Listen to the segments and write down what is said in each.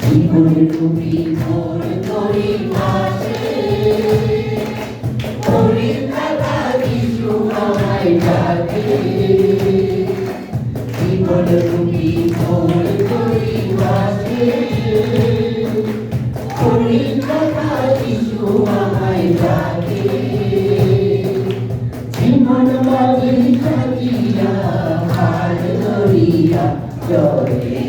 জীবনের তুমি ভোর করি মাসে পরীক্ষা কিছু আমায় ডাকে জীবনের তুমি ভোর করি মাসে পরীক্ষা কিছু আমায় ডাকে জীবন মাঝে থাকিয়া হার ধরিয়া চলে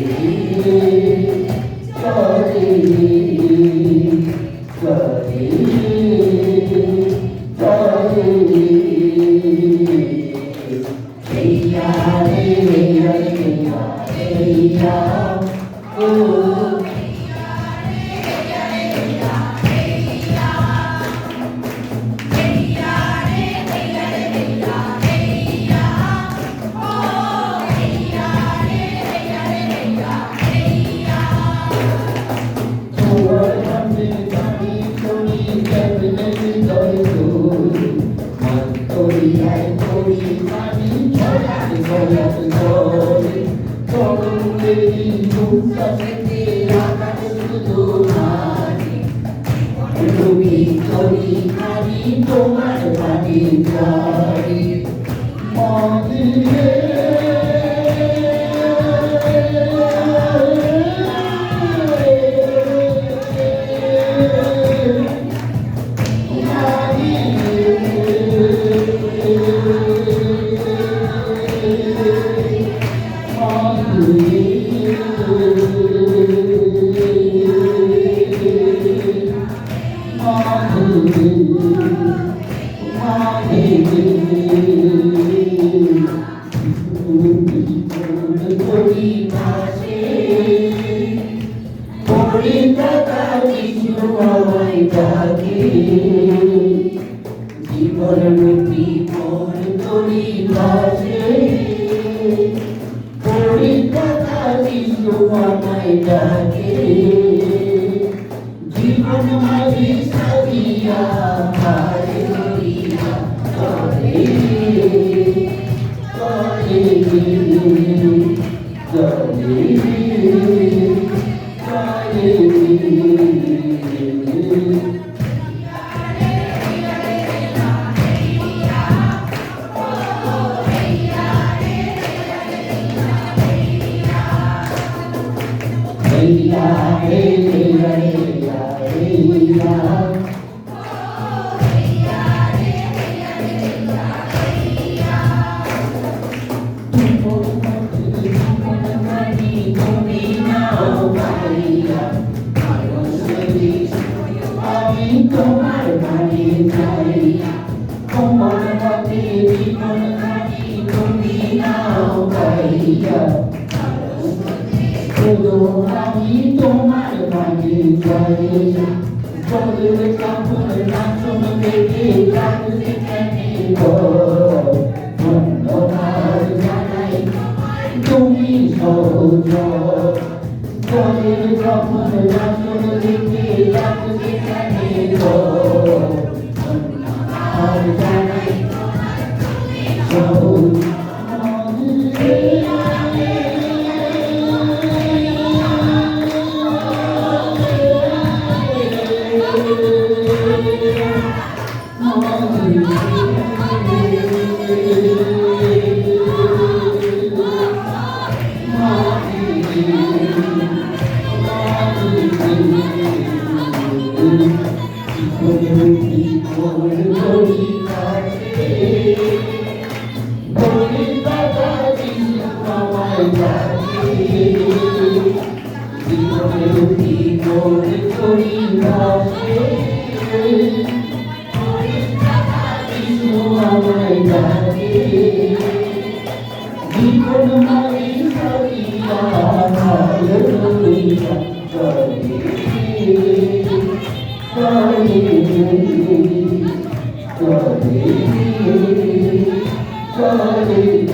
তোমার বাড়ি যাই জীবন মুক্তি মোর করি বাসে পরীক্ষা কিছু আমায় ডাকে জীবন মাঝে সাজিয়া হারে ধরিয়া চলে তোমার বাড়ি যাই তোমার বাড়ি জীবন খানি তুমি নাও গাইয়া শুধু আমি তোমার বাড়ি যাই জলের কাপড় নাচন দেখে লাগছে কেনে ধন্যবাদ জানাই তুমি সহজ জলের কাপড় নাচন দেখে লাগছে কেনে ধন্যবাদ জানাই সহজ Sorry.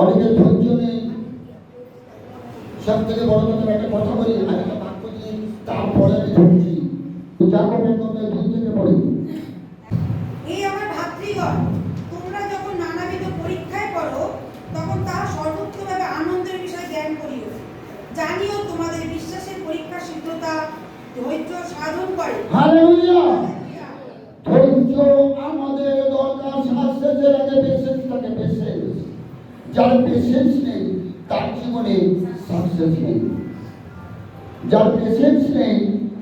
অনেকের ধৈর্য নেই। সব থেকে বড় কথা একটা কথা বলি, আমি একটা বাক্য দিয়ে তারপরে আমি ধরছি। যাকবের মধ্যে 2 থেকে পড়ি। এই আমার ভাতৃগণ, তোমরা যখন নানাবিধ পরীক্ষায় পড়ো, তখন তাহা সর্বোচ্চভাবে আনন্দের বিষয় জ্ঞান করিও। জানিও তোমাদের বিশ্বাসের পরীক্ষা সিদ্ধতা ধৈর্য সাধন করে। হালেলুয়া। ধৈর্য আমাদের দরকার। সাকসেসের আগে পেশেন্স থাকে, পেশেন্স। যার পেশেন্স নেই তার জীবনে সাকসেস নেই। যার পেশেন্স নেই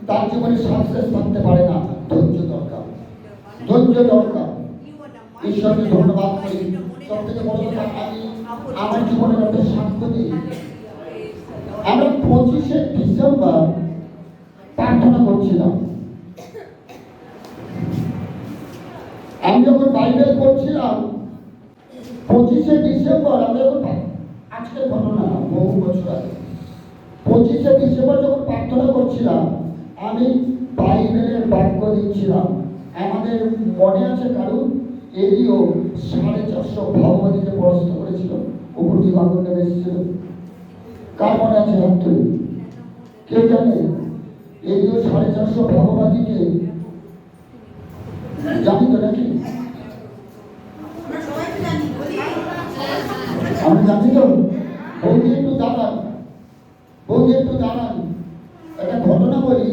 তার জীবনে সাকসেস থাকতে পারে না। ধৈর্য দরকার, ধৈর্য দরকার। ঈশ্বরকে ধন্যবাদ করি। সব থেকে বড় কথা, আমি আমার জীবনের একটা সাক্ষ্য দিই। আমরা 25শে ডিসেম্বর প্রার্থনা করছিলাম। আমি যখন বাইবেল পড়ছিলাম 25শে ডিসেম্বর, আমরা যখন, আজকের ঘটনা না, বহু বছর আগে 25শে ডিসেম্বর যখন প্রার্থনা করছিলাম, আমি বাইবেলের বাক্য দিচ্ছিলাম। আমাদের মনে আছে কারণ এরিও 450 ভগবতীকে পরাস্ত করেছিল, উপর দিয়ে বাক্য এসেছিল। কার মনে আছে হাত তুলে? কে জানে? এরিও 450 ভগবতীকে জানি তো নাকি? আমি জানি তো। বৌদি একটু দাঁড়ান, বৌদি একটু দাঁড়ান। একটা ঘটনা বলি।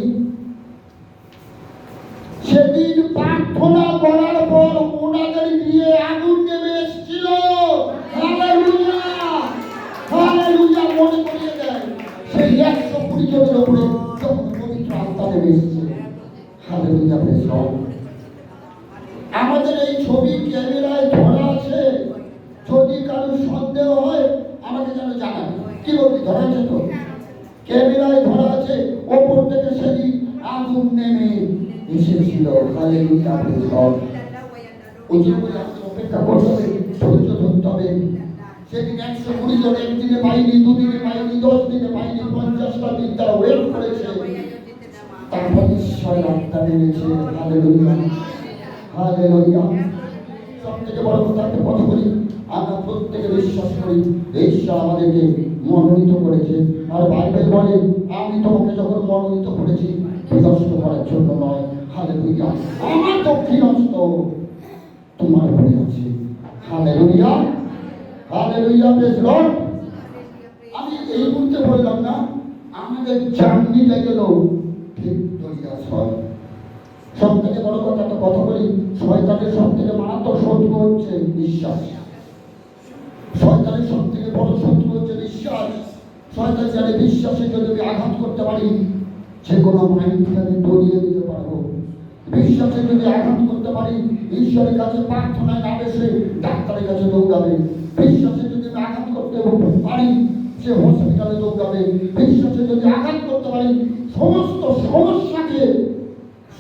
সেদিন প্রার্থনা করার পর ওনাদের দিয়ে আগুন নেমে এসেছিল। Hallelujah, hallelujah. মনে করিয়ে দেয় সেই 120 জনের উপরে যখন পবিত্র আত্মা নেমে এসেছে। Hallelujah, praise God. আমাদের এই ছবি ক্যামেরায় ধরা আছে। যদি কারো সন্দেহ হয় আমাকে যেন জানান। কি বলছি, ধরা আছে তো? ক্যামেরায় ধরা আছে। ওপর থেকে সেদিন আগুন নেমে এসেছিল। Hallelujah, praise God. ওই জন্য আমাদের অপেক্ষা করতে হবে, ধৈর্য ধরতে হবে। সেদিন 120 জন একদিনে পাইনি, 2 দিনে পাইনি, 10 দিনে পাইনি, 50টা দিন তারা ওয়েট করেছে। তারপর ঈশ্বরের আত্মা নেমেছে। Hallelujah, hallelujah. সব থেকে বড় কথা একটা কথা বলি, আমরা প্রত্যেকে বিশ্বাস করি ঈশ্বর আমাদেরকে মনোনীত করেছে। আর বাইবেল বলে, আমি তোমাকে যখন মনোনীত করেছি বিনষ্ট করার জন্য নয়। হালেলুয়া। আমার দক্ষিণহস্ত তোমার উপরে আছে। Hallelujah, hallelujah, praise God. আমি এই মুহূর্তে বললাম না, আমাদের জার্নিটা গেল ভিক্টোরিয়াস হয়। সব থেকে বড় কথা একটা কথা বলি, শয়তানের সব থেকে মারাত্মক শত্রু হচ্ছে বিশ্বাস। শয়তানের সব থেকে বড় শত্রু হচ্ছে বিশ্বাস। শয়তান জানে বিশ্বাসে যদি আমি আঘাত করতে পারি, যে কোনো মাইন্ডকে আমি দড়িয়ে দিতে পারবো। বিশ্বাসে যদি আঘাত করতে পারি, ঈশ্বরের কাছে প্রার্থনায় না এসে ডাক্তারের কাছে দৌড়াবে। বিশ্বাসে যদি আমি আঘাত করতে পারি, সে হসপিটালে দৌড়াবে। বিশ্বাসে যদি আঘাত করতে পারি, সমস্ত সমস্যাকে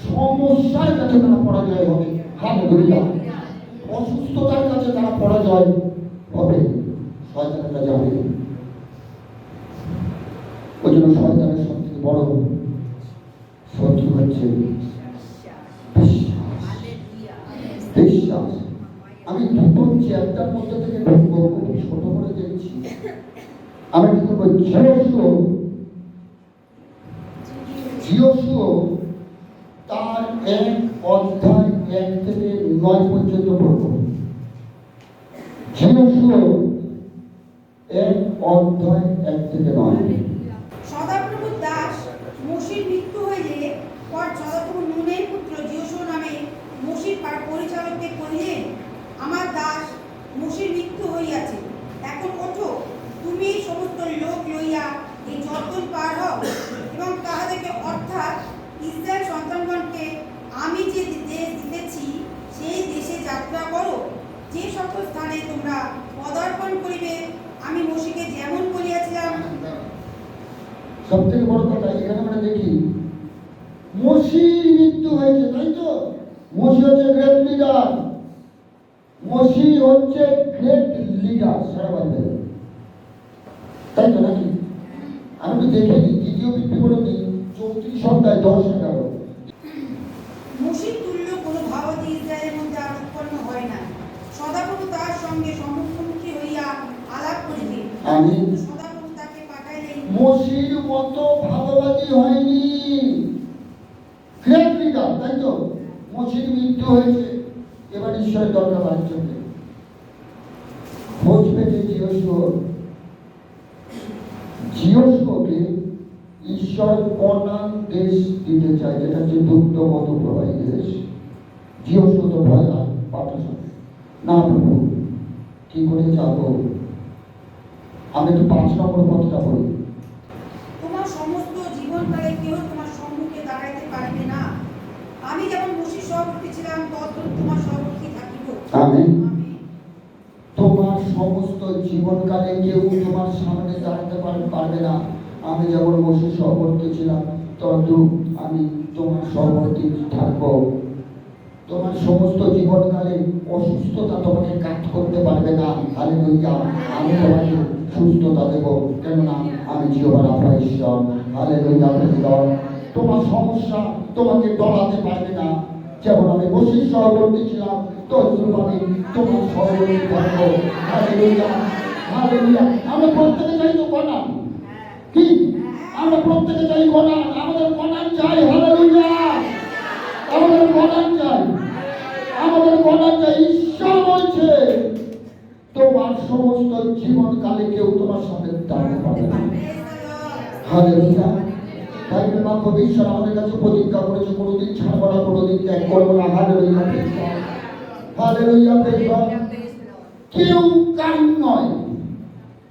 সমস্যার কাছে তারা পরাজয় হবে। হালেলুয়া। অসুস্থতার কাছে তারা পরাজয় হবে, শয়তানের কাছে হবে। ওই জন্য শয়তানের সব থেকে বড় শত্রু হচ্ছে বিশ্বাস। আমি দুটো চ্যাপ্টার মধ্যে থেকে ছোট করে দেখছি। আমি কি করবো? জিওসুও তার 1 অধ্যায় 1 থেকে 9 পর্যন্ত পড়ব। জিওসুও 1 অধ্যায় 1 থেকে 9। সদাপ্রভু দাস মোশির মৃত্যু হইলে পর সদাপ্রভু নুনের পুত্র জিওসুয়া নামে মোশির পরিচালককে কহিলেন, আমার দাস মোশির মৃত্যু হইয়াছে, এখন ওঠো, তুমি এই সমস্ত লোক লইয়া এই জর্দন পার হও এবং তাহাদেরকে অর্থাৎ ইসরায়েল সন্তানগণকে আমি যে দেশ দিতেছি সেই দেশে যাত্রা করো। যে সকল স্থানে তোমরা পদার্পণ করিবে আমি মোশিকে যেমন বলিয়াছিলাম। সব থেকে বড় কথা এখানে আমরা দেখি মোশির মৃত্যু হয়েছে, তাই তো? মোশি হচ্ছে গ্রেট লিডার। মোশি হচ্ছে গ্রেট লিডার সারা বাইবেলে, তাই তো নাকি? আমি দেখে নিই দ্বিতীয় বিবরণী 34 অধ্যায় 10-11। মোশির তুল্য কোনো ভাবতী ইসরায়েলের মধ্যে আর উৎপন্ন হয় না। সদাপ্রভু তার সঙ্গে সম্মুখী হইয়া আলাপ আলাপ করিতে। আমিন। কিন্তু সদাপ্রভু তাকে পাঠাইলেন। মসির মতো ভাববাদী হয়নি, গ্রেট লিডার, তাই তো? মসির মৃত্যু হয়েছে, এবার ঈশ্বরের দরকার বাড়ছে। খোঁজ পেতে জিওসকে ঈশ্বর কনান দেশ দিতে চায়, যেটা হচ্ছে দুগ্ধ মতো প্রবাহী দেশ। জিওস্ক তো ভয় পাঠানো না, প্রভু কি করে যাব? আমি তো 5 নম্বর পথটা বলি। তোমার সমস্ত জীবনকালে কেউ তোমার সম্মুখে দাঁড়াইতে পারিবে না। আমি যেমন মসির সহবর্তী ছিলাম, তদ্রূপ তোমার সহবর্তী থাকিব। আমেন। আমেন। তোমার সমস্ত জীবনকালে কেউ তোমার সামনে দাঁড়াতে পারবে না। আমি যেমন মসির সহবর্তী ছিলাম, তদ্রূপ আমি তোমার সহবর্তী থাকবো। তোমার সমস্ত জীবনকালে অসুস্থতা তোমাকে কাজ করতে পারবে না। হালেলুয়া। আমি তোমাকে সুস্থতা দেব, কেননা আমি জিহোবা রাফা ঈশ্বর। হালেলুয়া। তোমার সমস্যা তোমাকে ডরাতে পারবে না। যেমন আমি মসির সহবর্তী ছিলাম, তদ্রূপ আমি তোমার সহবর্তী থাকবো। হালেলুয়া। হালেলুয়া। আমরা প্রত্যেকে চাই তো কনান, কি? আমরা প্রত্যেকে চাই কনান। আমাদের কনান চাই। হালেলুয়া। আমাদের কনান চাই, আমাদের কনান চাই। ঈশ্বর বলছে তোমার সমস্ত জীবনকালে কেউ তোমার সাথে দাঁড়াতে পারবে না। হালেলুয়া। বাইবেল বাক্য ঈশ্বর আমাদের কাছে প্রতিজ্ঞা করেছে, কোনোদিন ছাড়বো না, কোনোদিন ত্যাগ করবো না। হালেলুয়া। হালেলুয়া। কেউ কারণ নয়,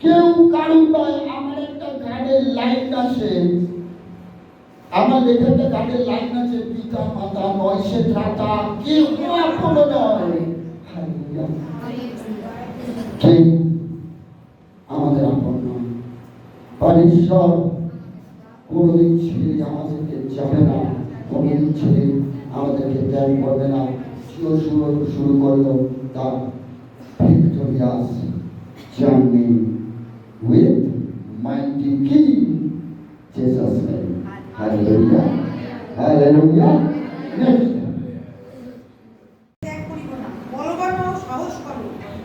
কেউ কারণ নয়। আমার একটা গানের লাইন আছে, আমার লেখাটা গানের লাইন আছে, পিতা মাতা নয় সে ত্রাতা, কেউ আপন নয়। হালেলুয়া। কেউ আমাদের আপন নয়। ঈশ্বর কোনোদিন ছেড়ে আমাদেরকে যাবে না, কোনোদিন ছেড়ে আমাদেরকে ত্যাগ করবে না। শুরু করলো তার victorious journey with mighty King Jesus name. Hallelujah. Hallelujah. Next. ত্যাগ করিব না, বলবান হও, সাহস করো,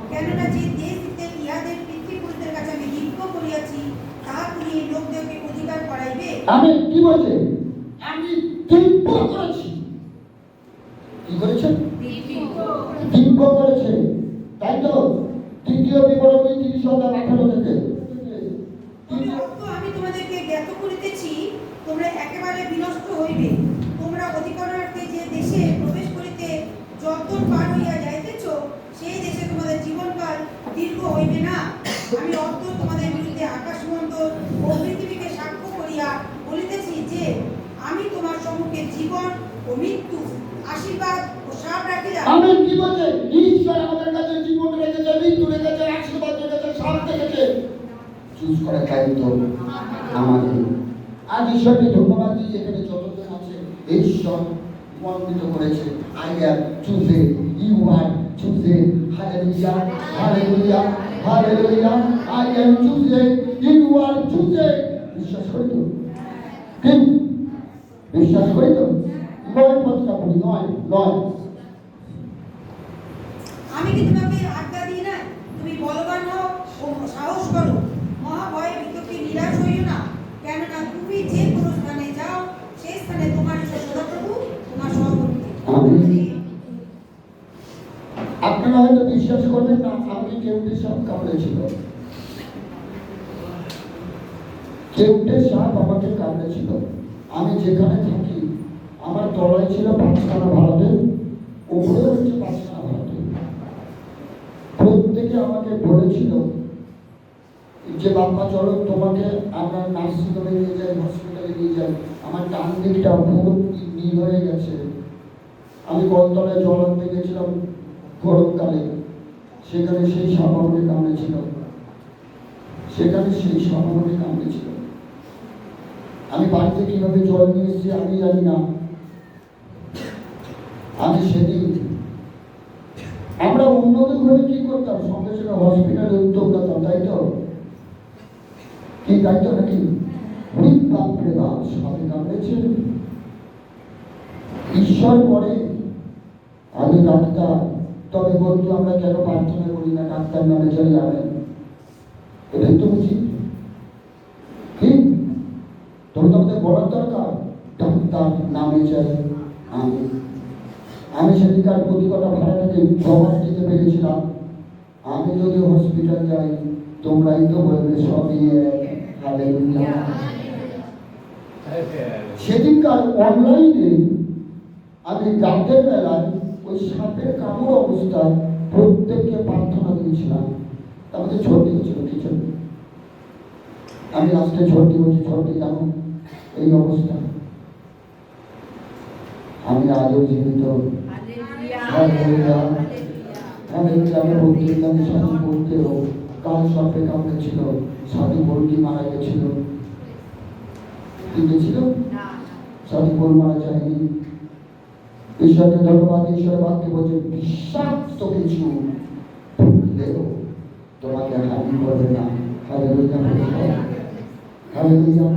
কেননা যে দেশ হইতে ইহাদের পিতৃপুরুষদের কাছে আমি দিব্য করিয়াছি, তাহা তুমি এই লোকদেরকে অধিকার করাইবে। আমি কি বলছে? আমি দিব্য করেছি। কি করেছে? দিব্য করেছে, তাই তো? তৃতীয় বিবরণী 30:18 থেকে। আমি তোমাদেরকে জ্ঞাত করিতেছি, তোমরা একেবারে বিনষ্ট হইবে। তোমরা অধিকারার্থে যে দেশে প্রবেশ করিতে যতদূর পার হইয়া যাইতেছ, সেই দেশে তোমাদের জীবনকাল দীর্ঘ হইবে না। আমি অর্থ তোমাদের বিরুদ্ধে আকাশমণ্ডল ও পৃথিবীকে সাক্ষ্য করিয়া বলিতেছি যে আমি তোমার সম্মুখে জীবন ও মৃত্যু, আশীর্বাদ ও শাপ রাখিলাম। আমি কি বলছে? ঈশ্বর আমাদের কাছে জীবন রেখেছে, মৃত্যু রেখেছে, আশীর্বাদ রেখেছে, শাপ রেখেছে। চুজ করার দায়িত্ব আমাদের। আজ ঈশ্বরকে ধন্যবাদ দিই, এখানে যতজন আছে ঈশ্বর মনোনীত করেছে। I am chosen, you are chosen. Hallelujah. Hallelujah. Hallelujah. I am chosen, you are chosen. বিশ্বাস করি তো? কি বিশ্বাস করি তো? নয় কথা বলি, নয় নয়। আমি কি তোমাকে আজ্ঞা দিই না? তুমি বলবান হও ও সাহস করো, মহাভয়ে ভীতকে নিরাশ হইও না, কেননা তুমি যে কোনো স্থানে যাও, সেই স্থানে তোমার ঈশ্বর সদাপ্রভু তোমার সহবর্তী। আপনারা হয়তো বিশ্বাস করবেন না, আমি কেউটে সাপ কামড়েছিল। কেউটে সাপ আমাকে কামড়েছিল। আমি যেখানে থাকি আমার তলায় ছিল 5খানা ভারতের, উপরে হচ্ছে 5খানা ভারতের। প্রত্যেকে আমাকে বলেছিল যে বাবা চলো তোমাকে আমরা নার্সিংহোমে নিয়ে যাই, হসপিটালে নিয়ে যাই। আমার ডান দিকটা পুরো নীল হয়ে গেছে। আমি কলতলায় জল আনতে গেছিলাম গরমকালে, সেখানে সেই সাপ আমাকে কামড়েছিল। আমি বাড়িতে কিভাবে জল নিয়ে এসেছি আমি জানি না। আমি সেদিন আমরা অন্যদের ঘরে কি করতাম, সঙ্গে সঙ্গে হসপিটালে উদ্যোগ নিতাম, তাই তো? কি তাই তো নাকি? বাপরে বাপ, সাপে কামড়েছে। ঈশ্বর পরে আমি ডাক্তার, তবে বন্ধু আমরা কেন প্রার্থনা করি না ডাক্তার নামে চলে যাবেন? এটাই তো উচিত। কি তবে তোমাদের বলার দরকার, ডাক্তার নামে চাই আমি সেদিনকার প্রতি কটা ভাড়াটাকে জবাব দিতে পেরেছিলাম। আমি যদি হসপিটাল যাই তোমরাই তো বলবে সবই হালেলুয়া। সেদিনকার অনলাইনে আমি রাতের বেলায় ওই সাপের কামড় অবস্থায় প্রত্যেককে প্রার্থনা দিয়েছিলাম। আমাদের ছোট ছিল কিছু, আমি লাস্টে ছোটি বলছি, ছোটি জানো এই অবস্থা। আমি আজও জীবিত। সাধু বলতেও কাল সর্পে কামড়েছিল, সাধু বলটি মারা গেছিল, কি গেছিল? সাধু বল মারা যায়নি। ঈশ্বরকে ধন্যবাদ। ঈশ্বর বাক্যে বলছে বিষাক্ত কিছু ঢুকলেও তোমাকে হানি করবে না। Hallelujah, hallelujah.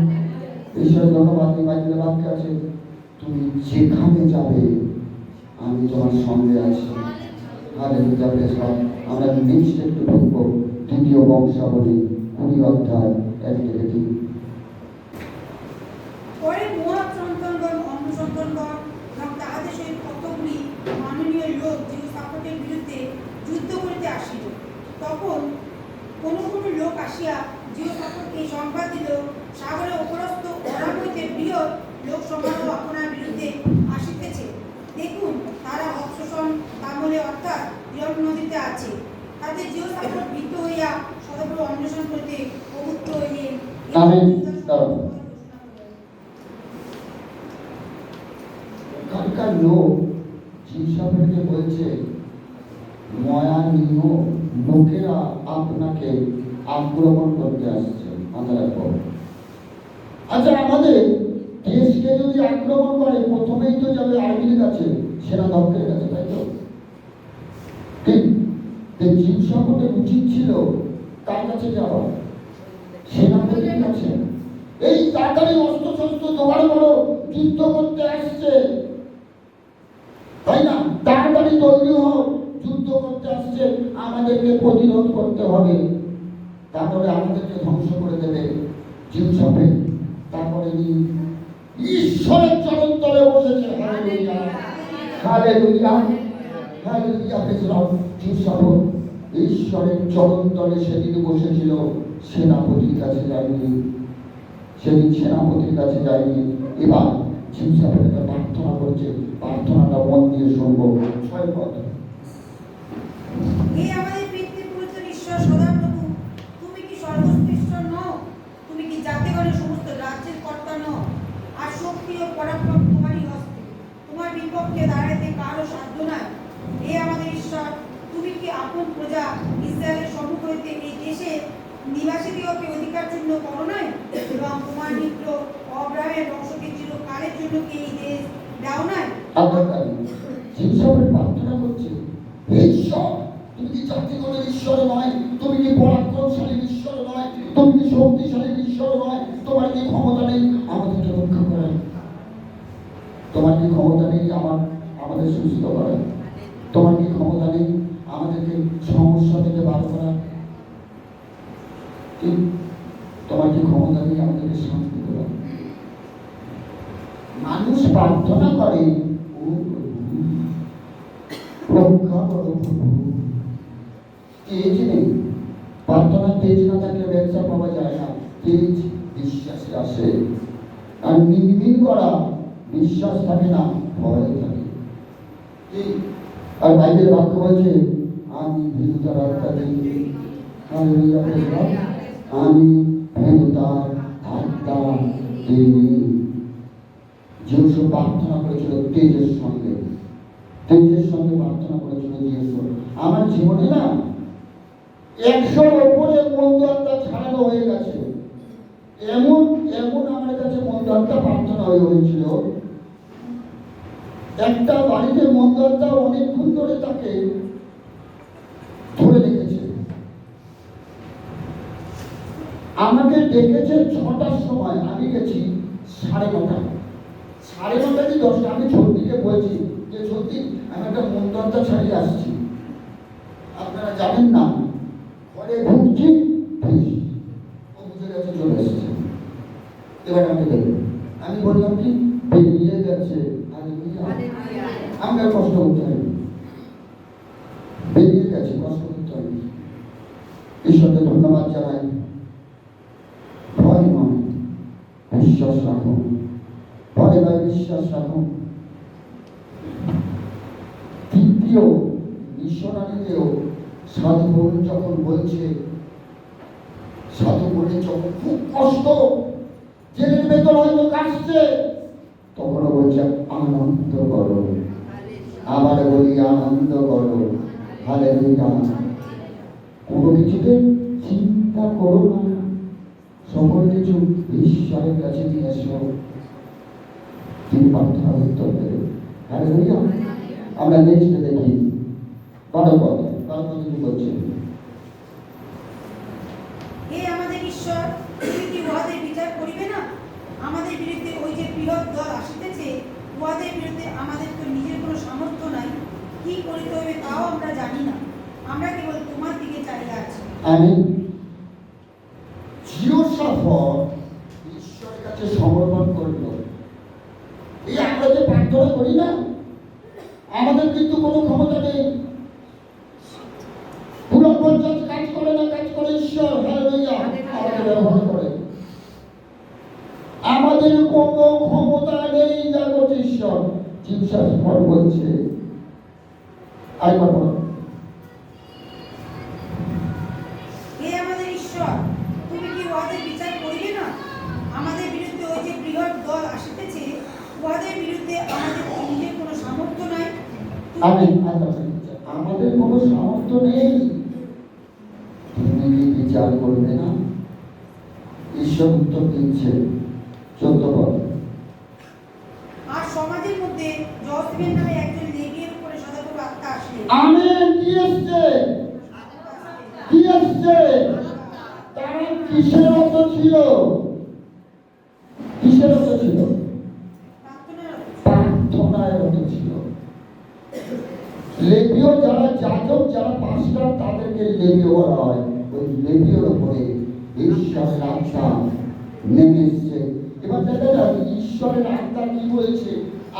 ঈশ্বর ধন্যবাদ। বাইবেলের বাক্যে আছে তুমি যেখানে যাবে আমি তোমার সঙ্গে আছি। Hallelujah, praise God. আমরা নেক্সট একটু ঢুকবো দ্বিতীয় বংশাবলী 20 অধ্যায় 1 থেকে 3। পরে মোয়াব সন্তানগণ, অন্য সন্তানগণ এবং তাহাদের সহিত কতগুলি মাননীয় লোক জিহোশাফাতের বিরুদ্ধে যুদ্ধ করিতে আসিল। তখন কোন লোক আসিয়া জিহোশাফাতকে এই সংবাদ দিল, সাগরের উপরস্থ অরাম হইতে বৃহৎ লোক সমারোহ আপনার বিরুদ্ধে আসিতেছে। দেখুন, তারা অপশোষণ তামলে অর্থাৎ ইয়র্ক নদীতে আছে। তাতে জিহোশাফাত ভীত হইয়া সদগ্র অন্বেষণ করিতে প্রবৃত্ত হইলেন। এখানকার লোক জিহোশাফাতকে বলছে ময়ানীয় লোকেরা আপনাকে আক্রমণ করতে আসছে। মাথায় রাখো। আচ্ছা, আমাদের দেশকে যদি আক্রমণ করে প্রথমেই তো যাবে আর্মির কাছে, সেনাধ্যক্ষের কাছে, তাই তো? ঠিক। জিহোশাফাতের উচিত ছিল কার কাছে যাওয়া? সেনাপতির কাছে। এই তাড়াতাড়ি অস্ত্র শস্ত্র জোগাড় করো, যুদ্ধ করতে আসছে, তাই না? তাড়াতাড়ি তৈরি হও, যুদ্ধ করতে আসছে, আমাদেরকে প্রতিরোধ করতে হবে, তারপরে আমাদেরকে ধ্বংস করে দেবে। জিহোশাফাত তারপরে ঈশ্বরের চরণ তলে বসেছে। Hallelujah, hallelujah, hallelujah, praise God. Jehoshaphat ঈশ্বরের চরণ তলে সেদিন বসেছিল, সেনাপতির কাছে যায়নি। সেদিন সেনাপতির কাছে যায়নি। এবার জিহোশাফাত প্রার্থনা করছে, প্রার্থনাটা মন দিয়ে শুনবো। 6 পদ। হে আমাদের পিতৃপুরুষের ঈশ্বর সদাপ্রভু, তুমি কি সর্বশ্রেষ্ঠ ঈশ্বর নও? তুমি কি জাতিগণের সমস্ত রাজ্যের কর্তা নও? আর শক্তি ও পরাক্রম তোমারই হস্তে। তোমার বিপক্ষে দাঁড়াইতে কারো সাধ্য নাই। হে আমাদের ঈশ্বর, তুমি কি আপন প্রজা ইসরায়েলের সম্মুখ হইতে এই দেশের নিবাসীদিগকে অধিকার জন্য করো নাই? এবং তোমার মিত্র অব্রাহামের বংশকে চিরকালের জন্য কি এই দেশ দাও নাই? জিহোশাফাত প্রার্থনা করছে, হে ঈশ্বর, তুমি কি জাতিগণের ঈশ্বর নয়? তুমি কি পরাক্রমশালী ঈশ্বর নয়? তুমি কি শক্তিশালী ঈশ্বর নয়? তোমার কি ক্ষমতা নেই আমাদেরকে রক্ষা করার? তোমার কি ক্ষমতা নেই আমাদের সুস্থ করার? তোমার কি ক্ষমতা নেই আমাদেরকে সমস্যা থেকে বার করার? তোমার কি ক্ষমতা নেই আমাদেরকে শান্তি দেওয়ার? মানুষ প্রার্থনা করে, ও রক্ষা করো প্রভু। তেজ নেই, প্রার্থনা তেজ না থাকলে ব্যবসা পাওয়া যায় না। তেজ বিশ্বাসে আসে, আর মিনমিন করা বিশ্বাস থাকে না, ভয় থাকে। আর বাইবেল বাক্য বলছে আমি ভীরুতার আত্মা দিই। Hallelujah, praise God. আমি ভীরুতার আত্মা দিই। জিহোশাফাত প্রার্থনা করেছিল তেজের সঙ্গে, তেজের সঙ্গে প্রার্থনা করেছিল জিহোশাফাত। আমার জীবনে না 100-র উপরে মন্দ আত্মা ছাড়ানো হয়ে গেছে। এমন আমার কাছে মন্দ আত্মা প্রার্থনা হয়েছিল। একটা বাড়িতে মন্দ আত্মা অনেকক্ষণ ধরে তাকে ধরে রেখেছে। আমাকে ডেকেছে 6টার সময়, আমি গেছি 9:30। 9:30 কি 10টা। আমি ছোটদিকে বলছি যে সত্যি আমি একটা মন্দ আত্মা ছাড়িয়ে আসছি। আপনারা জানেন না, ঘরে ঢুকছি এবার আমি দেখব, আমি বললাম কি বেরিয়ে গেছে, আমরা কষ্ট করতে হয়নি, বেরিয়ে গেছে, কষ্ট করতে হয়নি। ঈশ্বরকে ধন্যবাদ জানাই। ভয় নয়, বিশ্বাস রাখুন, ভয় নয়, বিশ্বাস রাখুন। তৃতীয় মিশনারিদেরও সাধু বোন যখন বলছে, সাধু বোনের যখন খুব কষ্ট, জেলের ভেতর হয়তো কাশছে, তখনও বলছে আনন্দ করো, আবার বলি আনন্দ করো, হালেলুয়া। কোনো কিছুতে চিন্তা করো না, সকল কিছু ঈশ্বরের কাছে নিয়ে এসো, তিনি প্রার্থনার উত্তর দেবে। হালেলুয়া। আমরা নেক্সটে দেখি 12 পদ কি বলছে। হে আমাদের ঈশ্বর, তুমি কি উহাদের বিচার করিবে না? আমাদের বিরুদ্ধে ওই যে বৃহৎ দল আসিতেছে, উহাদের বিরুদ্ধে আমাদের তো নিজের কোনো সামর্থ্য নাই, কি করিতে হইবে তাও আমরা জানি না, আমরা কেবল তোমার দিকে চাহিয়া আছি। আমিন। জিহোশাফাত ঈশ্বরের কাছে সমর্পণ করল। এই আমরা যে প্রার্থনা করি না, আমাদের কিন্তু কোনো ক্ষমতা নেই, পুরো পঞ্চায়েত কাজ করে না, কাজ করে ঈশ্বর। হালেলুয়া। আমাদের ব্যবহার করে, আমাদের কোনো ক্ষমতা নেই, যা করছে ঈশ্বর। জিহোশাফাত বলছে, আরেকবার বলো। হে আমাদের ঈশ্বর, তুমি কি উহাদের বিচার করিবে না? আমাদের বিরুদ্ধে ওই যে বৃহৎ দল আসিতেছে, উহাদের বিরুদ্ধে আমাদের তো নিজের কোনো সামর্থ্য নাই। আমাদের কোনো সামর্থ্য নেই, তুমি কি বিচার করবে না? ঈশ্বর উত্তর দিচ্ছে 14 পদ। আর সমাজের মধ্যে জোসেফের নামে একজন লেবীর উপরে সদাপ্রভু আত্মা আসলেন। আমেন। কি আসছে? কি আসছে? তারা কিসের মতো ছিল? কিসের মতো ছিল? প্রার্থনার মতো ছিল। লেবীয় যারা যাজক, যারা পাস্টার, তাদেরকে লেবীয় বলা হয়। ওই লেবীয়র উপরে ঈশ্বরের আত্মা নেমে এসছে। এবার দেখা যায় ঈশ্বরের আত্মা কি বলছে।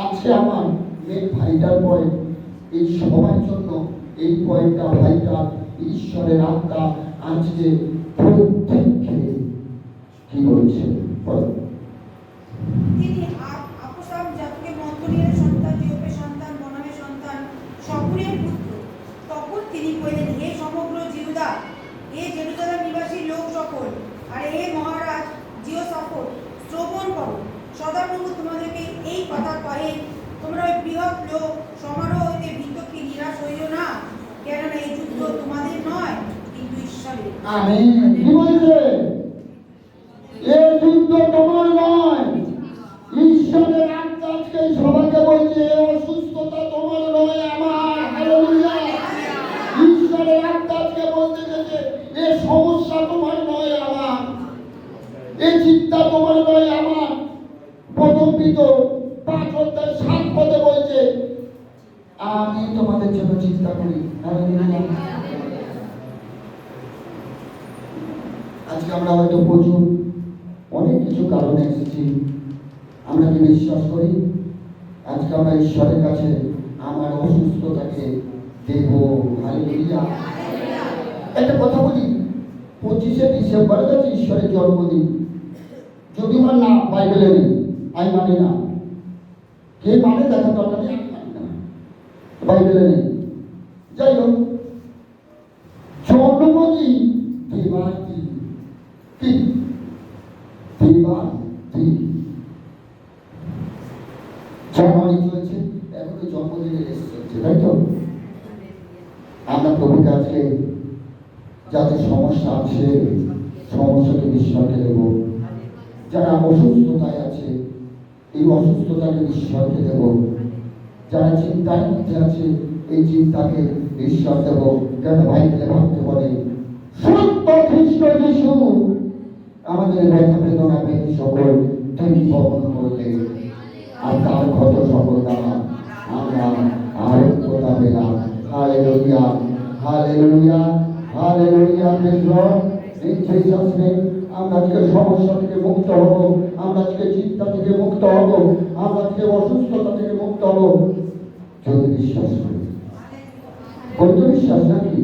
আজকে আমার মেন ভাইটার পয়েন্ট, এই সবার জন্য এই পয়েন্টটা ভাইটা, ঈশ্বরের আত্মা আজকে প্রত্যেককে কি বলছে বলো। তিনি আপসাম জাতিকে মন্থনীয়ের সন্তান, জিওপের সন্তান, বনামের সন্তান, শকুরের পুত্র। তখন তিনি কইলেন, হে সমগ্র জিহুদা, হে জেরুজালেম নিবাসী লোক সকল, আর হে মহারাজ জিহোশাফাত, শ্রবণ করো। সদাপ্রভু তোমাদেরকে এই কথা কহে, তোমরা ওই বৃহৎ লোক সমারোহ হইতে ভীত কি নিরাশ হইও না, কেননা এই যুদ্ধ তোমাদের নয়, কিন্তু ঈশ্বরের। আমেন। কি বলছে? এই যুদ্ধ তোমার নয়, ঈশ্বরের আত্মা আজকে সবাইকে বলছে অসুস্থতা তোমার নয়, আমার। হালেলুয়া। ঈশ্বরের আত্মা আজকে বলতে গেছে এই সমস্যা তোমার নয়, আমার। এই চিন্তা তোমার নয়, আমার। প্রথম পিতর 5:7 পদে বলছে আমি তোমাদের জন্য চিন্তা করি। হালেলুয়া। আজকে আমরা হয়তো প্রচুর অনেক কিছু কারণে এসেছি, আমরা কি বিশ্বাস করি আজকে আমরা ঈশ্বরের কাছে আমার অসুস্থতাকে দেব? হালেলুয়া। একটা কথা বলি, 25শে ডিসেম্বরের কাছে ঈশ্বরের জন্মদিন, যদি আমার না বাইবেলে নেই, আমি মানি না। কে মানে দেখা দরকার নেই, আমি মানি না, বাইবেলে নেই। যাই হোক, জন্মদিন দেবার দিন, কি দেবার দিন। জানুয়ারি চলছে, এখন জন্মদিনের রেস চলছে, তাই তো? আমরা প্রভুর কাছে যাদের সমস্যা আছে, সমস্যাকে ঈশ্বরকে দেব। যারা অসুস্থতায় আছে, এই অসুস্থতাকে ঈশ্বরকে দেব। যারা চিন্তার মধ্যে আছে, এই চিন্তাকে ঈশ্বর দেব। কেন ভাইকে ভাবতে বলে সত্য খ্রিস্ট যিশু আমাদের ব্যথা বেদনা পেয়ে সকল তিনি বহন করলে, আর তার ক্ষত সকল দ্বারা আমরা আরোগ্যতা পেলাম। Hallelujah, hallelujah, hallelujah. Praise God. In Jesus' name, আমরা আজকে সমস্যা থেকে মুক্ত হব, আমরা আজকে চিন্তা থেকে মুক্ত হব, আমরা আজকে অসুস্থতা থেকে মুক্ত হব যদি বিশ্বাস করি। কত বিশ্বাস নাকি?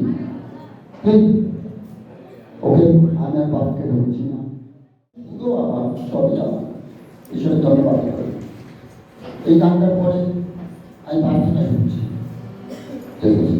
ওকে, আমি আর বাপকে ধরছি না, শুধু আমার সবই আমার ঈশ্বরের ধন্যবাদ করি। এই গানটার পরে আমি প্রার্থনা করছি। ঠিক আছে,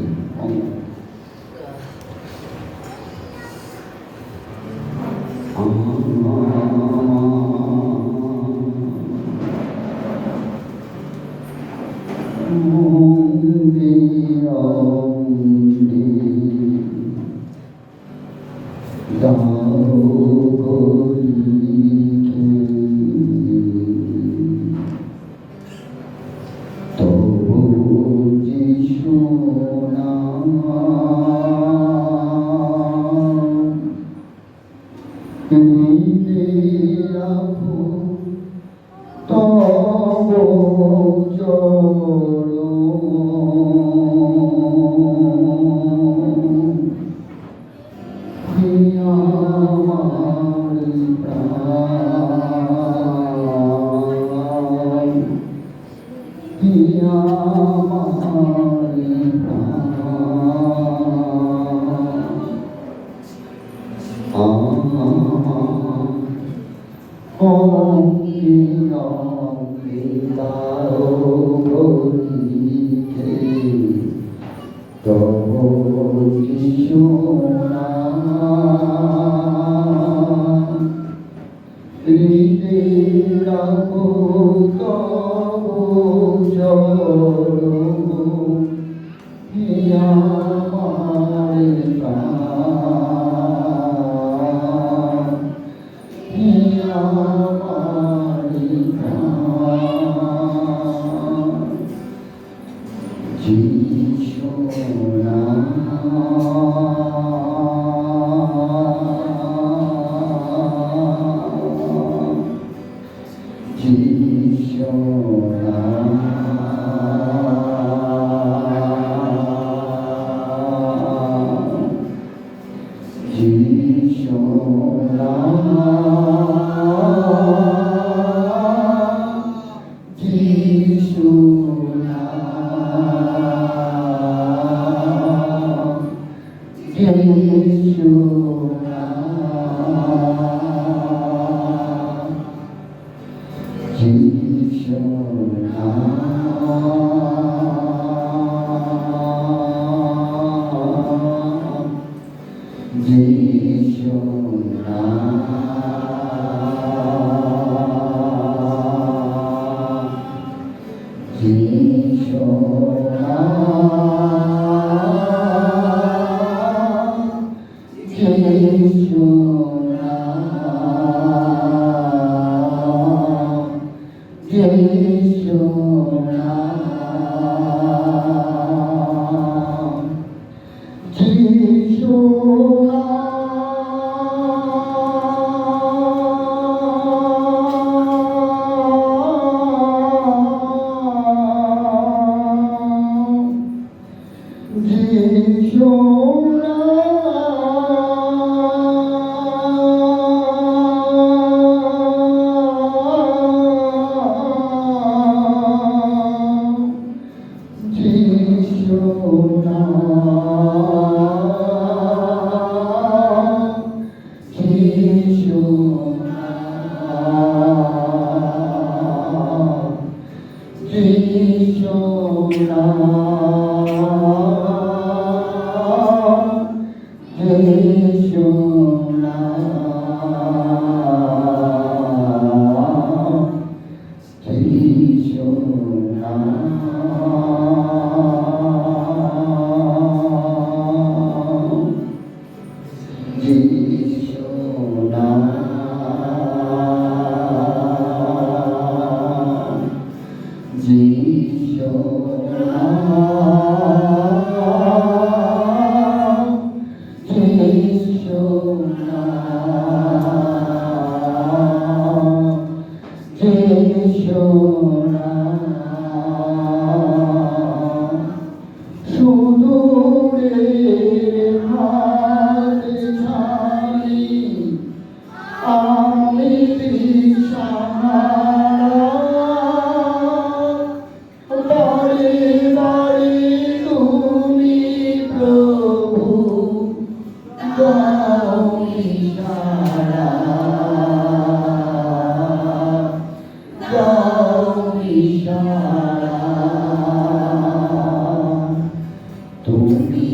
তুমি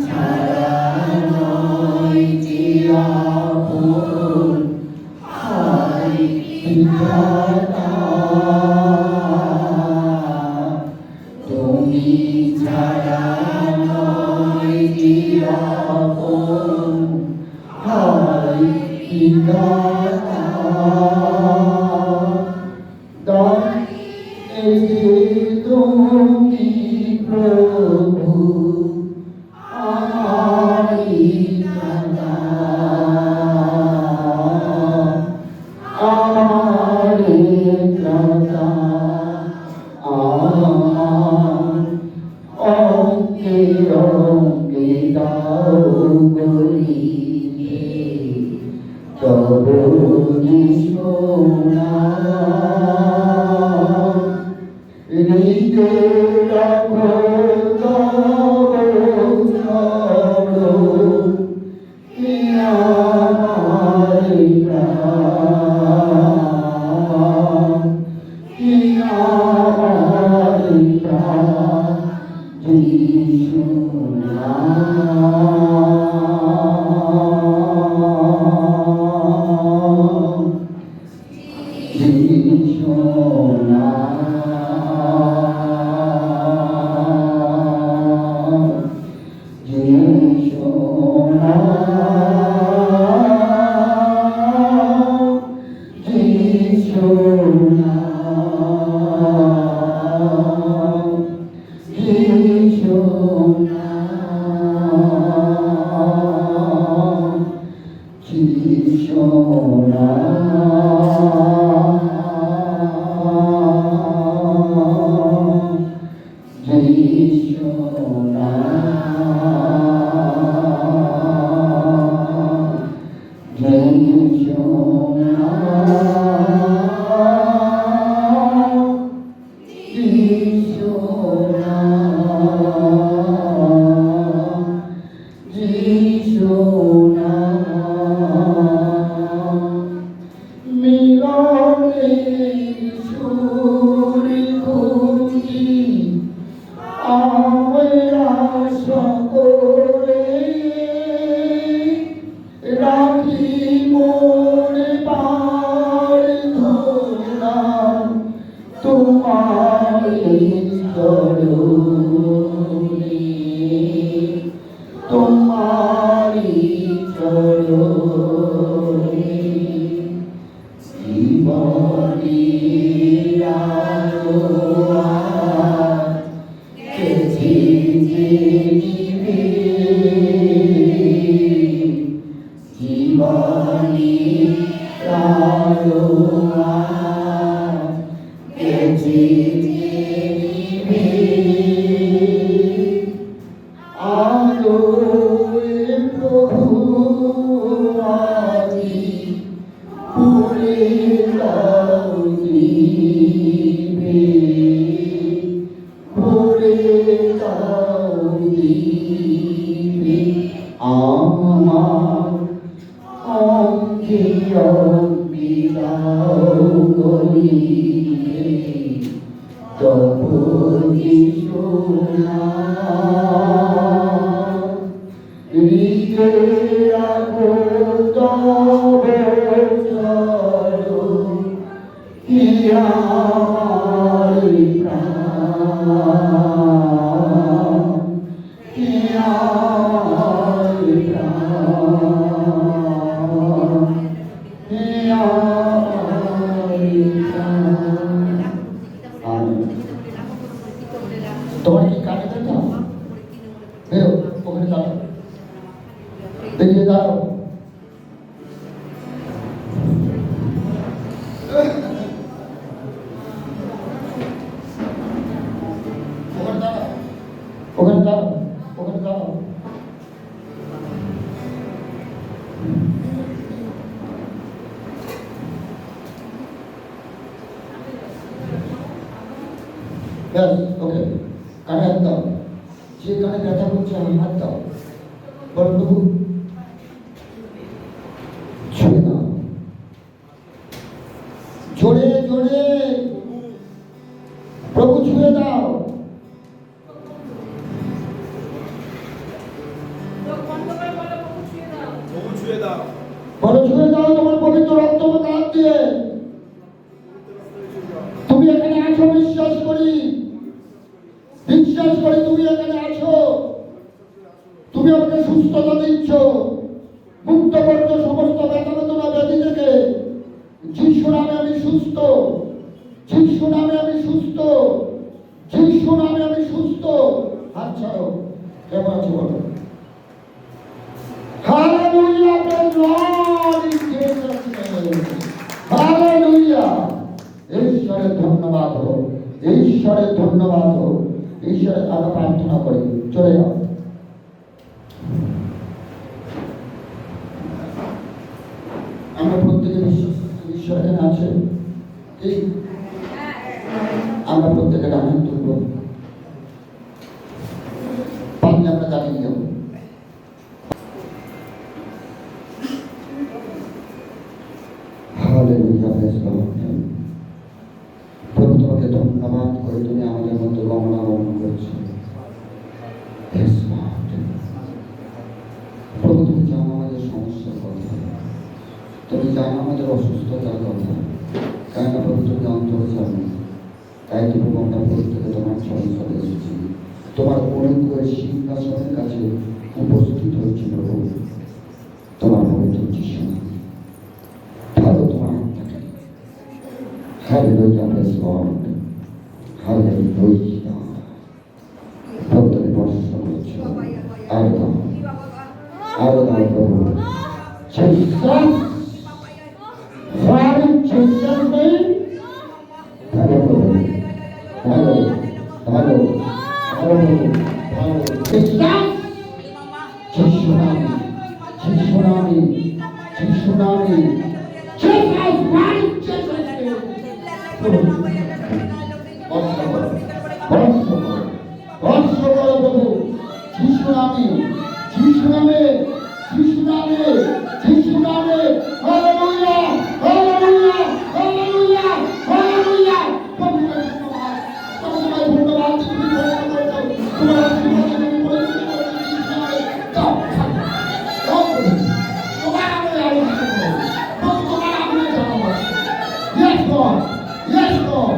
ছাড়া নয় যে আপন, হায় বিধাতা। তুমি ছাড়া নয় যে আপন, হায় বিধাতা। এই যে তুমি প্রভু আমারি দাতা, আমারি দাতা। আমার অঙ্গে অঙ্গে দাও গলিয়ে তব নিশোনা। হৃদে রাখো তব চরণ, কি আমার প্রাণ, কি আমার প্রাণ। যিশু নাম, যিশু নাম, যিশু নাম, যিশু নাম, যিশু নাম, যিশু নাম, যিশু নাম, যিশু নাম, যিশু নাম, যিশু নাম। মিলনের সুর খুঁজি আমরা সকলে, রাখি মোর প্রার্থনা তোমারি চরণে, তোমারি চরণে। জীবনের আলো আজ গেছে যে নিভে, জীবনের আলো আজ গেছে যে নিভে। আলোয় প্রভু আজি পুরে দাও দিবে, পুরে দাও দিবে। আমার অঙ্গে অঙ্গে দাও গলিয়ে তব যিশু নাম। হৃদে রাখো তব চরণ, কি আমার প্রাণ, কি আমার প্রাণ, কি আমার প্রাণ। তোমার কি কানে ব্যথা? বেরো, ওখানে দাঁড়াও, বেরিয়ে দাঁড়াও। ওখানে দাঁড়াও, ওখানে দাঁড়াও, ওখানে দাঁড়াও। ব্যাস, ওকে, কানে হাত দাও। যে কানে ব্যথা করছে হাত দাও। বলো প্রভু ছুঁয়ে দাও, জোরে জোরে প্রভু ছুঁয়ে দাও। ছুঁয়ে দাও। বলো ছুঁয়ে দাও তোমার পবিত্র রক্তমাখা হাত দিয়ে। তুমি এখানে আছো বিশ্বাস করি, বিশ্বাস করি তুমি এখানে আছো। তুমি আমাকে সুস্থতা দিচ্ছ, মুক্ত করছো সমস্ত ব্যথা বেদনা ব্যাধি থেকে। যিশু নামে আমি সুস্থ, যিশু নামে আমি সুস্থ, যিশু নামে আমি সুস্থ। হাত ছাড়ো। কেমন আছো বলো? Hallelujah, praise Lord in Jesus name. Hallelujah. ঈশ্বরের ধন্যবাদ হোক, ঈশ্বরের ধন্যবাদ হোক, ঈশ্বরের আমরা প্রার্থনা করি। চলে যাও। আমরা প্রত্যেকে বিশ্বাস করি ঈশ্বর এখানে আছে। এই আমরা প্রত্যেকে ডান তুলব, পারলে আমরা দাঁড়িয়ে যাব। Hallelujah, praise Lord. প্রভু তোমাকে ধন্যবাদ করে তুমি আমাদের মধ্যে গমনাগমন করছো। Yes, Lord. প্রভু তুমি জানো আমাদের সমস্যার কথা, তুমি জানো আমাদের অসুস্থতার কথা, কেন প্রভু তুমি অন্তরে জানো। তাই তুমি আমরা প্রত্যেকে তোমার চরণে এসেছি, তোমার অনুগ্রহের সিংহাসনের কাছে উপস্থিত হয়েছি। প্রভু তোমার পবিত্র যিশু ভালো তোমার আত্মাকে। Hallelujah, praise Lord. হালেলুয়া। প্রভু তুমি বর্ষা করছো, আরো দাও, আরো দাও প্রভু। Jesus, Father, Jesus name. Hello, hello, hello, hello, hello. Jesus, Jishunami, Jishunami, Jishunami. Jesus, Father, Jesus name. বর্ষা করো, বর্ষা করো, বর্ষা করো প্রভু। যিশুনামে, যিশুনামে, যিশুনামে, যিশুনামে। Hallelujah, hallelujah, hallelujah, hallelujah. তোমাকে ধন্যবাদ, তোমাকে ধন্যবাদ। তুমি ঘোষণা করেছো তোমার আশীর্বাদে তুমি পরিপূর্ণ করেছো যিশুনামে। দাও, দাও প্রভু। তোমার নামে আলোচনা করো, প্রভু তোমার নামে জানাবো। Yes, Lord, yes, Lord,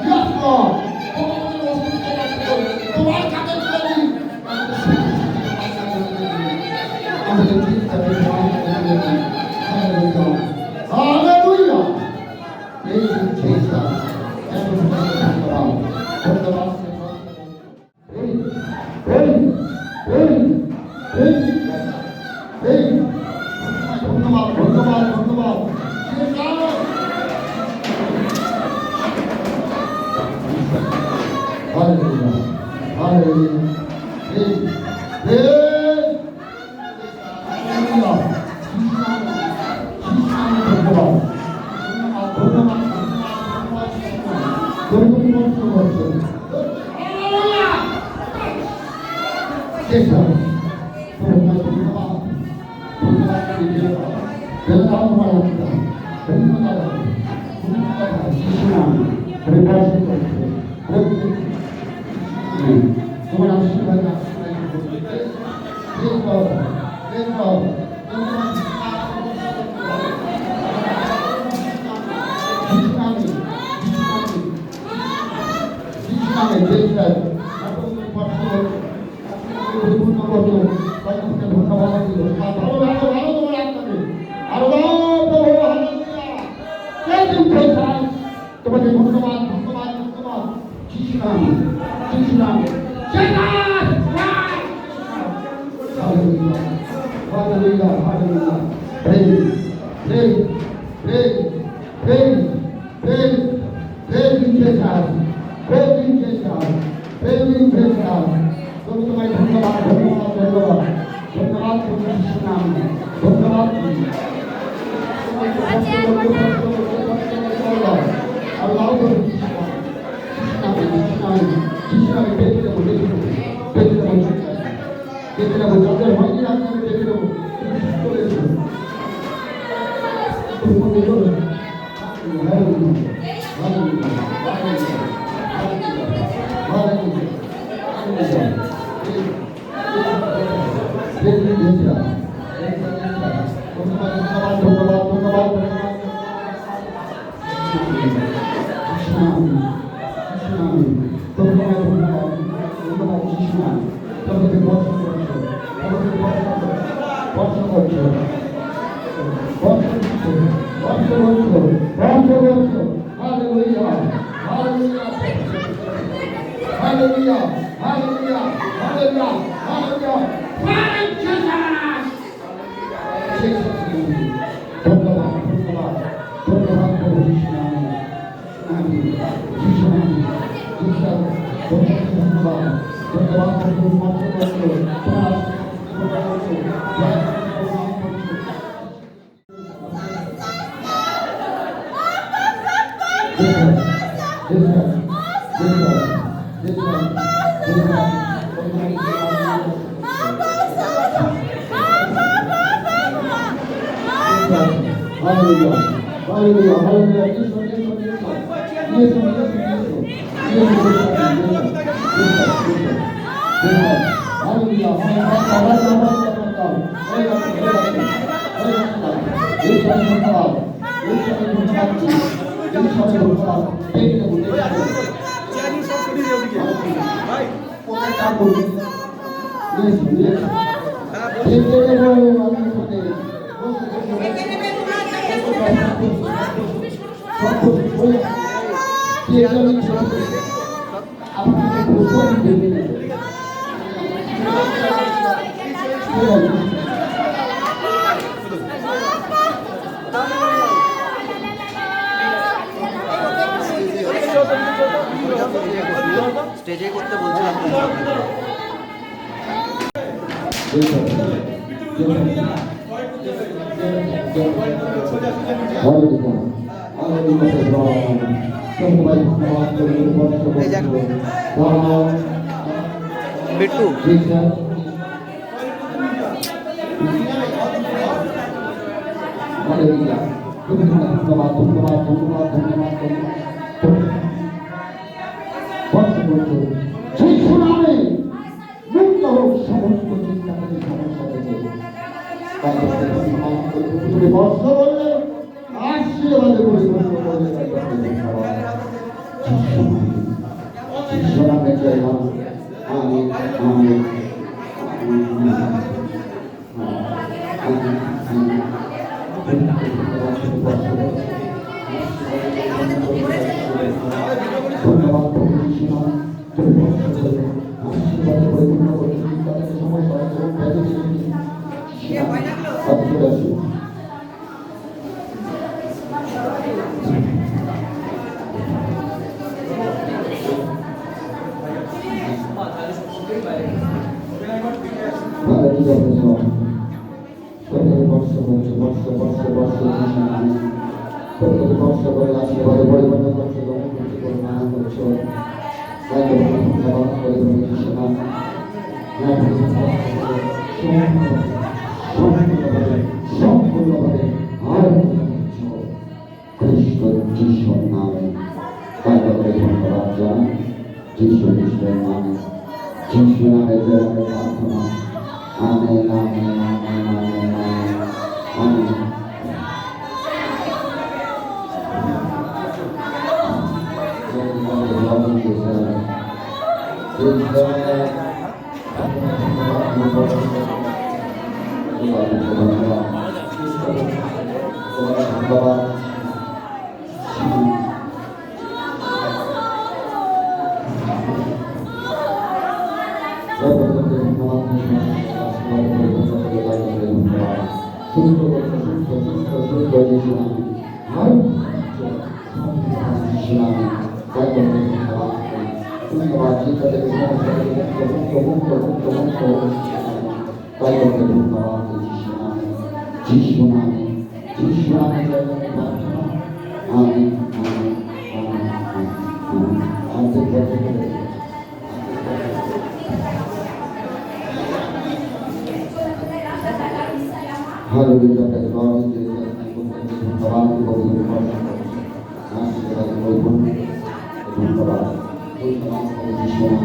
yes, Lord. তোমাদের অসুস্থতা ছিল, তোমার কাছে ছিল কি? আমাদের চিন্তাকে প্রমাণ করে দিয়েছি। Hallelujah, hallelujah. এই চেষ্টা এত ধন্যবাদ, ধন্যবাদ। এই এই এই এই এই ধন্যবাদ, ধন্যবাদ, ধন্যবাদ। Hallelujah. Hallelujah. Hey, hey. Hallelujah. ধন্যবাদ, ধন্যবাদ, ধন্যবাদ। Hallelujah. Jesus. ধন্যবাদ, ধন্যবাদ। ধন্যবাদ তোমার আত্মা। ধন্যবাদ, ধন্যবাদ। শিশুরা পরিভাষিত করছে। তোমার আশীর্বাদ তোমাকে ধন্যবাদ, ধন্যবাদ, ধন্যবাদ। Hallelujah, hallelujah, hallelujah. Praise, praise, praise, praise, praise, praise in Jesus, praise in Jesus, praise in Jesus. তুমি তোমায় ধন্যবাদ, ধন্যবাদ, ধন্যবাদ, ধন্যবাদ তুমি যিশু নামে, ধন্যবাদ তুমি। আল্লাহ তুমি যিশু নামে, যিশু নামে, যিশু নামে বেঁচে দেবো, বেঁচে দেবো, বেঁচে দেবো, বেঁচে দেবো। যাদের হয়নি আমি বেঁচে দেবো। চলে এসো। তুমি মনে করো। Hallelujah, hallelujah, hallelujah, hallelujah, hallelujah. Hallelujah, hallelujah, hallelujah, hallelujah. Thank you, Jesus. ধন্যবাদ ধন্যবাদ ধন্যবাদ প্রভু যিশু নামে আমি যিশু নামে ধন্যবাদ ধন্যবাদ প্রভু মাত্র করছো তোমার Hallelujah, hallelujah, hallelujah. স্টেজে করতে বলছিলাম বিট্টু মুক্ত হোক সমস্ত চিন্তা থেকে সমস্যা থেকে বর্ষ বললে আশীর্বাদে পরিবর্তন করলে ঈশ্বরামে জয় হোক আমিন আমিন ধন্যবাদ প্রভু যিশু নামে আশীর্বাদে পরিপূর্ণ করে চিন্তা থেকে সমস্যা সম্পূর্ণভাবে আর খ্রিস্ট যিশুর নামে তাদেরকে ধন্যবাদ জানাই যিশু খ্রিস্টের নামে যিশু নামে জয় প্রার্থনা amen amen amen amen amen amen যিশু নামে যিশু নামে amen amen amen Hallelujah, that God is ধন্যবাদ ধন্যবাদ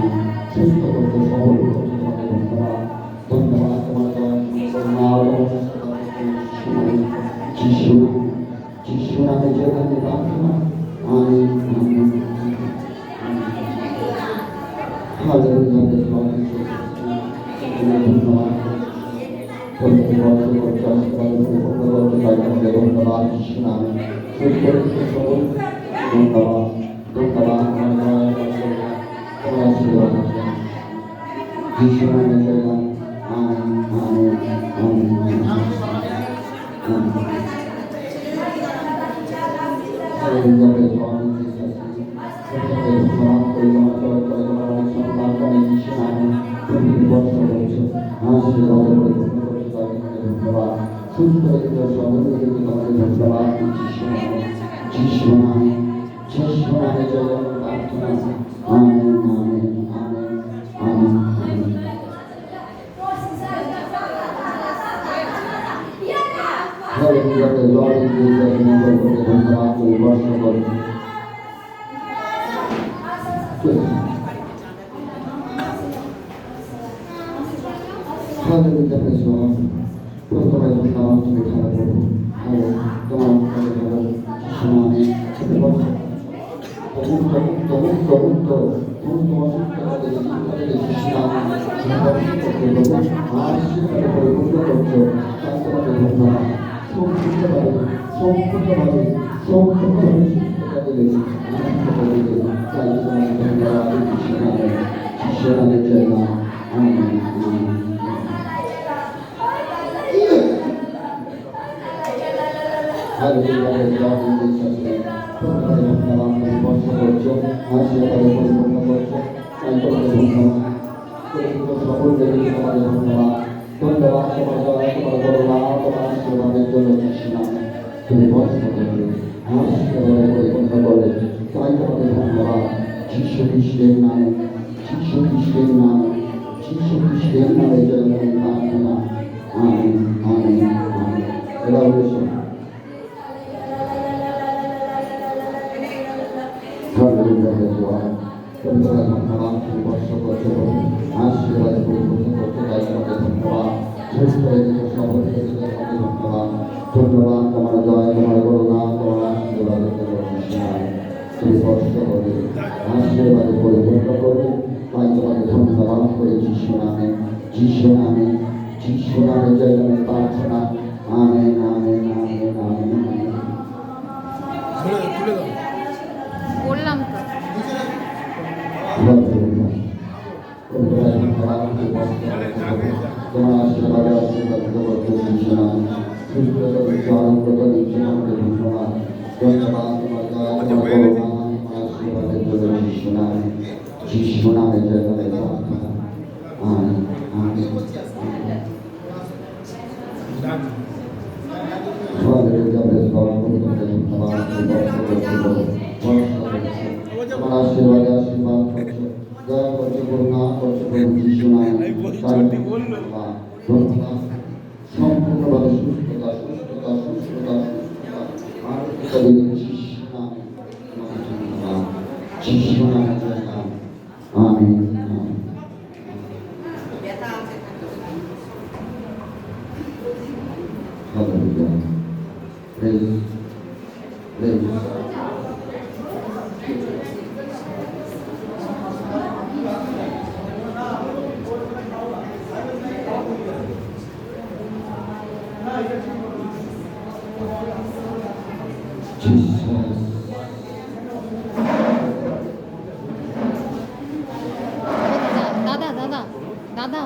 সুস্থ করতে সবল করতে ধন্যবাদ ধন্যবাদ তোমার জন্য প্রার্থনা। আমিন আমিন হালেলুয়া। ধন্যবাদ ধন্যবাদ তোমার জয়, তোমার করুণা, তোমার আশীর্বাদের জন্য তুমি কষ্ট করে আশীর্বাদে পরিপূর্ণ করে। তাই তোমাকে ধন্যবাদ করে যিশু নামে, যিশু নামে, যিশু নামে জয় নামে প্রার্থনা। Amen amen amen amen. বললাম তোমার আশীর্বাদে আশীর্বাদিত করতে যিশু নামে সুস্থ আনন্দ করে যিশু নামে ধন্যবাদ। ধন্যবাদ তোমার জয়, তোমার করুণা, তোমার আশীর্বাদের জন্য যিশু নামে, যিশু নামে জয় নামে প্রার্থনা। Amen amen. তোমার আশীর্বাদে আশীর্বাদ করছো, দয়া করছো, করুণা করছো প্রভু যিশু নামে। ধন্যবাদ। সম্পূর্ণভাবে সুস্থতা সুস্থতা সুস্থতা সুস্থতা আনন্দতা দিন যিশু নামে। ধন্যবাদ যিশু নামে জয় নাম। Amen amen. Hallelujah. Praise. Praise. Jesus. দাদা দাদা দাদা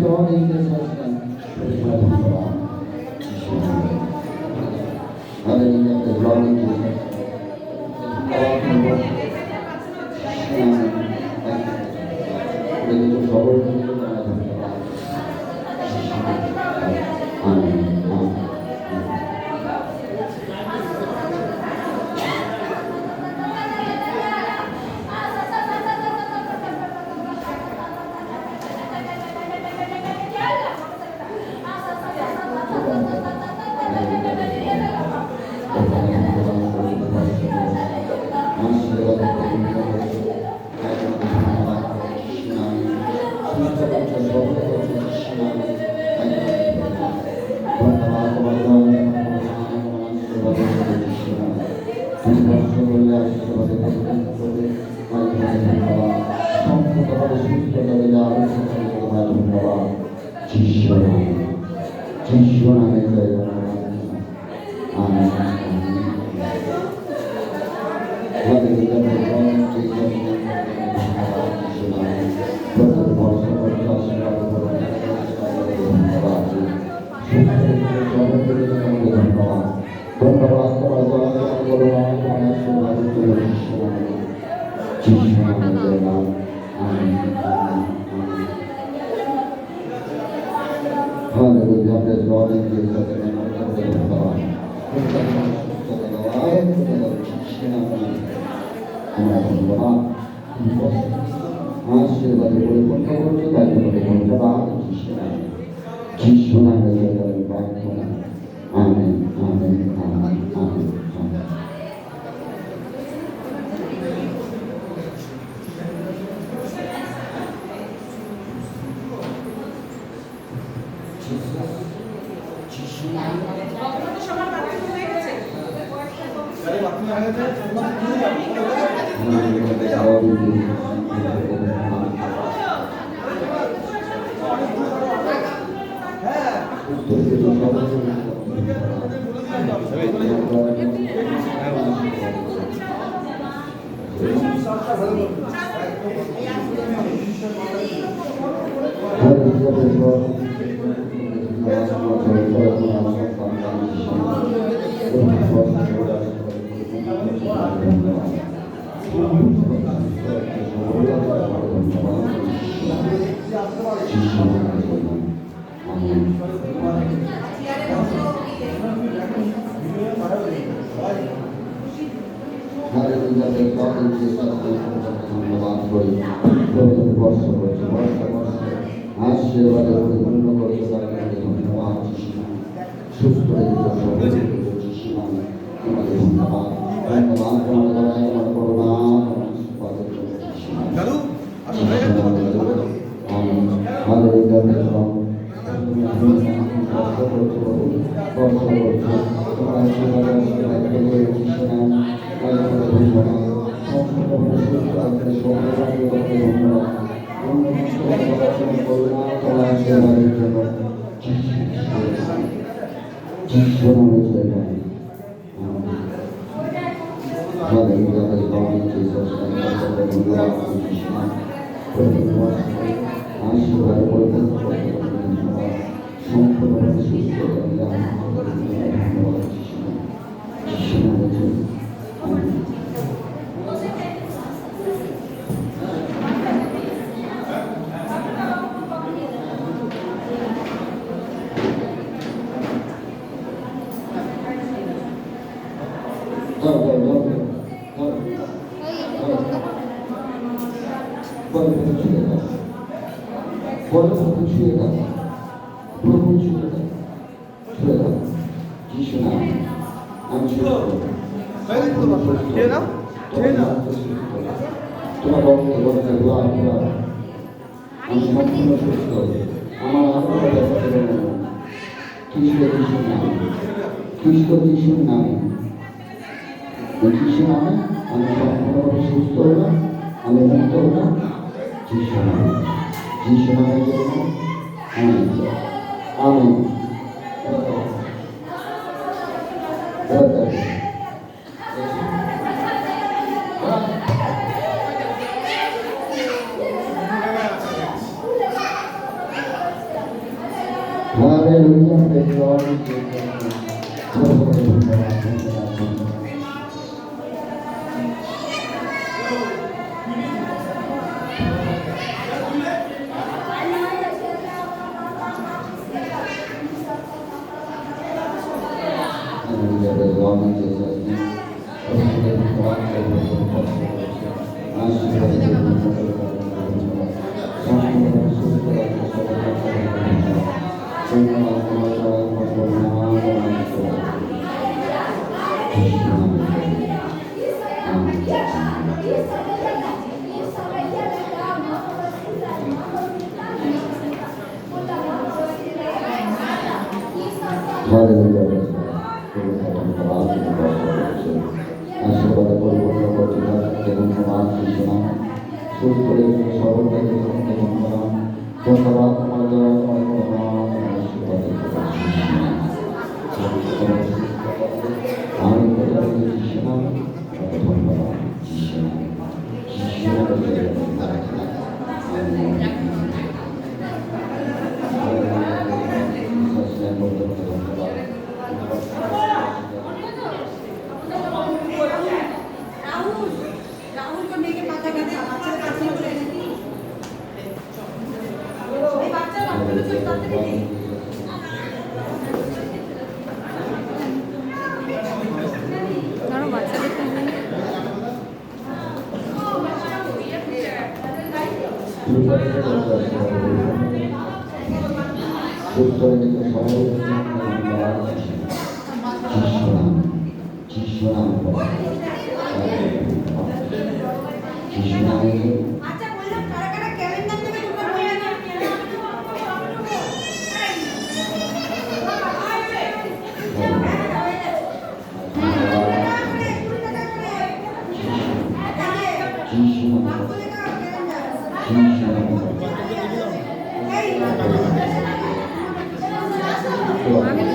Lord in Jesus' name. Praise God, ধন্যবাদ। Hallelujah, praise Lord in Jesus' name. Hallelujah, praise God in Jesus' name. আশীর্বাদে পরিপূর্ণ করতে তাই তোমাকে ধন্যবাদ যিশু নামে প্রার্থনা amen amen amen amen amen. আশীর্বাদে পরিপূর্ণ করতে ধন্যবাদ সুস্থ তোমাকে ধন্যবাদ ধন্যবাদ আমার করুণা যিশুর নামে যিশু নামে আমি সম্পূর্ণভাবে সুস্থ হলাম, আমি মুক্ত হলাম যিশু নামে। যিশু নামের জন্য আমি Hallelujah, praise the Lord in Jesus' name. Glory to God, ধন্যবাদ। Hallelujah, praise the Lord in Jesus' name. আশীর্বাদে পরিপূর্ণ করতে দেখুন সমাজ শিশুনাম সুস্থ রেখে সবল রেখে দেখুন সমাজ ধন্যবাদ তোমার দয়া তোমার করুণা তোমার আশীর্বাদে আমি কোথায় শিশুনাম ধন্যবাদ राहुल को लेके माता का बच्चा का काफी हो रहा है ये बच्चा राहुल को चलता नहीं কারণ বাচ্চাদের তো अच्छा बोलना कारा कारा कैलेंडर में तुम्हारा बोलना আমি